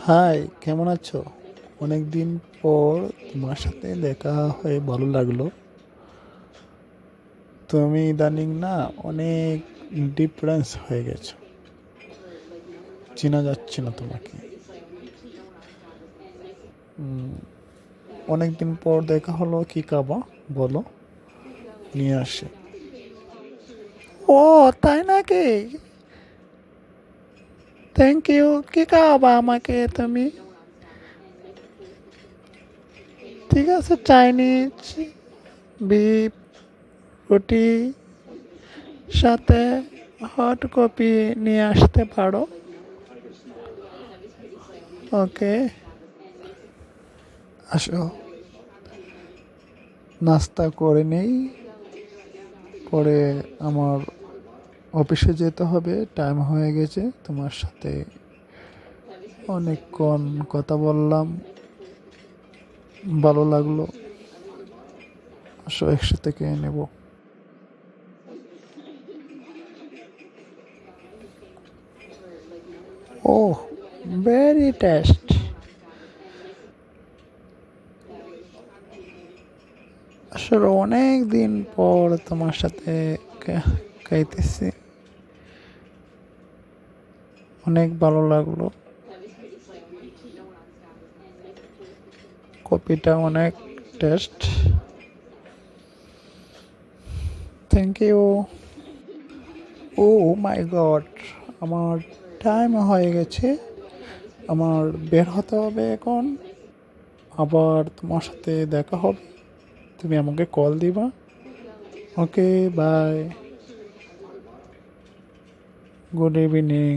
High, কেমন আছো? অনেকদিন পর তোমার সাথে দেখা হয়ে ভালো লাগলো। তুমি ইদানিং না অনেক ডিফারেন্স হয়ে গেছো, চেনা যাচ্ছে না তোমাকে। অনেকদিন পর দেখা হলো, কি খাবা বলো, নিয়ে আসি। ও, তাই নাকি? Thank you. কি খাওয়াবা আমাকে তুমি? ঠিক আছে, চাইনিজ, বিফ, রুটি, সাথে হট কফি নিয়ে আসতে পারো। ওকে, আসো, নাস্তা করে নেই, পরে আমার অফিসে যেতে হবে, টাইম হয়ে গেছে। তোমার সাথে অনেকক্ষণ কথা বললাম, ভালো লাগলো। আসো, একসাথে খেয়ে নেব। ওহ, ভেরি টেস্ট। আসলে অনেক দিন পর তোমার সাথে খাইতেছি, অনেক ভালো লাগলো। কপিটা অনেক taste. Thank you. Oh my god, আমার টাইম হয়ে গেছে, আমার বের হতে হবে এখন। আবার তোমার সাথে দেখা হবে, তুমি আমাকে কল দিবা। ওকে, বাই, গুড ইভিনিং।